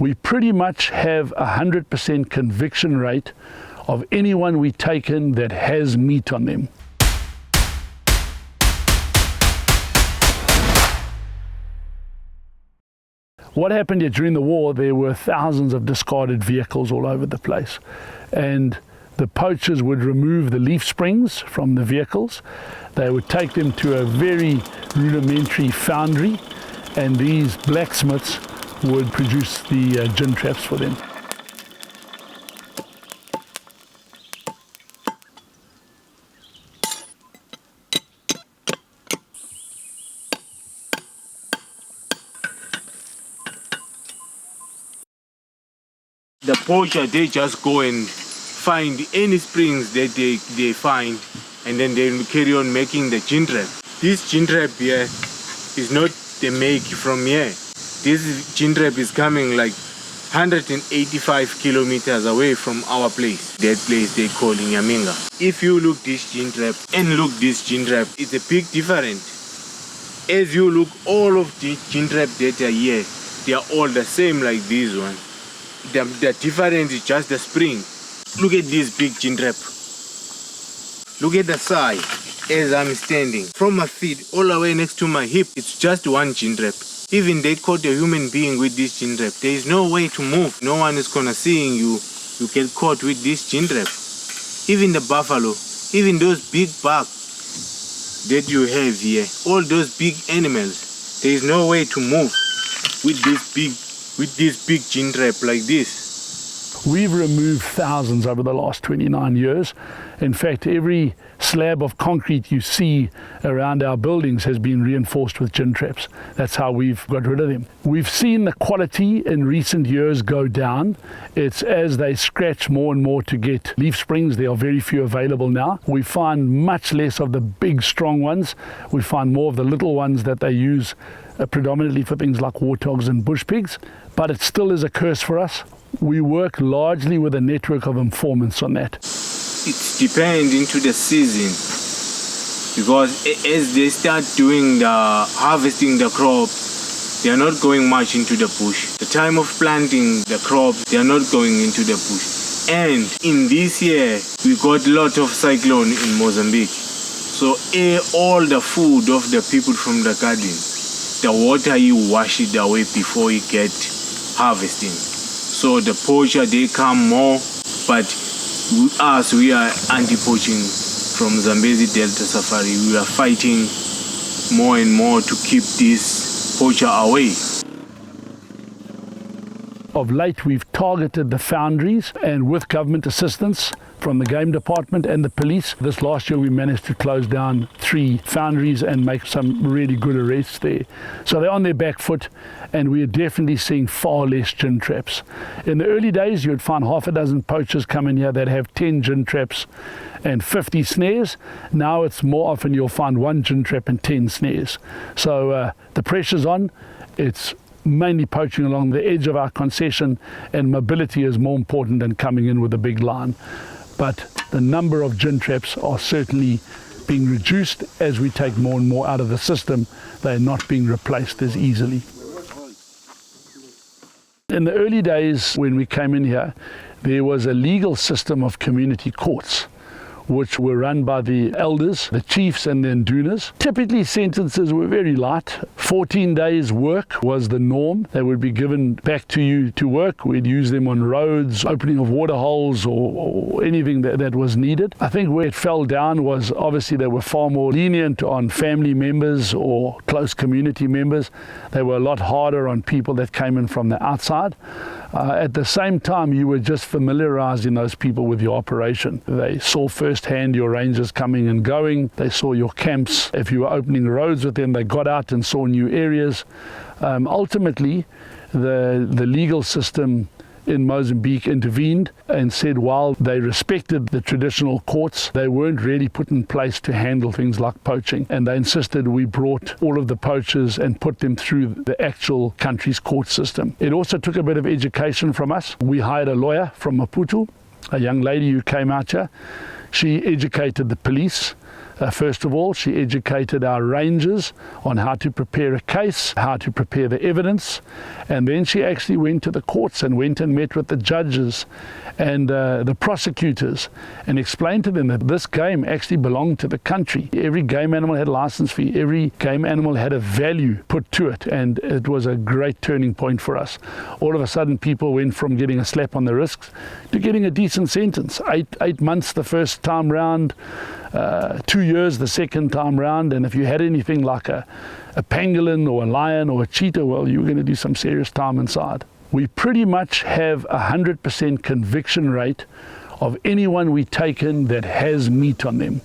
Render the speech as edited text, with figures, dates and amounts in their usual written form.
we pretty much have 100% conviction rate of anyone we take in that has meat on them. What happened here during the war, there were thousands of discarded vehicles all over the place, and the poachers would remove the leaf springs from the vehicles. They would take them to a very rudimentary foundry, and these blacksmiths would produce the gin traps for them. The poacher, they just go and find any springs that they find, and then they carry on making the gin trap. This gin trap here is not the make from here. This gin trap is coming like 185 kilometers away from our place. That place they call in Yaminga. If you look this gin trap and look this gin trap, it's a big difference. As you look, all of the gin trap that are here, they are all the same like this one. The difference is just the spring. Look at this big gin trap. Look at the size as I'm standing. From my feet all the way next to my hip, it's just one gin trap. Even they caught a human being with this gin trap. There is no way to move. No one is gonna see you. You get caught with this gin trap. Even the buffalo, even those big bucks that you have here, all those big animals, there is no way to move with this big gin trap like this. We've removed thousands over the last 29 years. In fact, every slab of concrete you see around our buildings has been reinforced with gin traps. That's how we've got rid of them. We've seen the quality in recent years go down. It's as they scratch more and more to get leaf springs. There are very few available now. We find much less of the big, strong ones. We find more of the little ones that they use predominantly for things like warthogs and bush pigs. But it still is a curse for us. We work largely with a network of informants on that. It depends into the season, because as they start doing the harvesting the crops, they are not going much into the bush. The time of planting the crops, they are not going into the bush. And in this year, we got a lot of cyclone in Mozambique. So all the food of the people from the garden, the water you wash it away before you get harvesting. So the poacher, they come more, but us, we are anti-poaching from Zambeze Delta Safari. We are fighting more and more to keep this poacher away. Of late, we've targeted the foundries, and with government assistance from the game department and the police, this last year we managed to close down 3 foundries and make some really good arrests there. So they're on their back foot, and we are definitely seeing far less gin traps. In the early days, you would find half a dozen poachers come in here that have 10 gin traps and 50 snares. Now it's more often you'll find 1 gin trap and 10 snares. So the pressure's on. It's mainly poaching along the edge of our concession, and mobility is more important than coming in with a big line. But the number of gin traps are certainly being reduced as we take more and more out of the system. They're not being replaced as easily. In the early days when we came in here, there was a legal system of community courts which were run by the elders, the chiefs and the ndunas. Typically sentences were very light. 14 days work was the norm. They would be given back to you to work. We'd use them on roads, opening of water holes or anything that was needed. I think where it fell down was obviously they were far more lenient on family members or close community members. They were a lot harder on people that came in from the outside. At the same time, you were just familiarizing those people with your operation. They saw firsthand your rangers coming and going. They saw your camps. If you were opening roads with them, they got out and saw new areas. Ultimately, the legal system in Mozambique intervened and said while they respected the traditional courts, they weren't really put in place to handle things like poaching. And they insisted we brought all of the poachers and put them through the actual country's court system. It also took a bit of education from us. We hired a lawyer from Maputo, a young lady who came out here. She educated the police First of all, she educated our rangers on how to prepare a case, how to prepare the evidence, and then she actually went to the courts and went and met with the judges and the prosecutors and explained to them that this game actually belonged to the country. Every game animal had a license fee, every game animal had a value put to it, and it was a great turning point for us. All of a sudden people went from getting a slap on the wrist to getting a decent sentence. Eight months the first time round, 2 years the second time round, and if you had anything like a pangolin or a lion or a cheetah, well, you were going to do some serious time inside. We pretty much have 100% conviction rate of anyone we take in that has meat on them.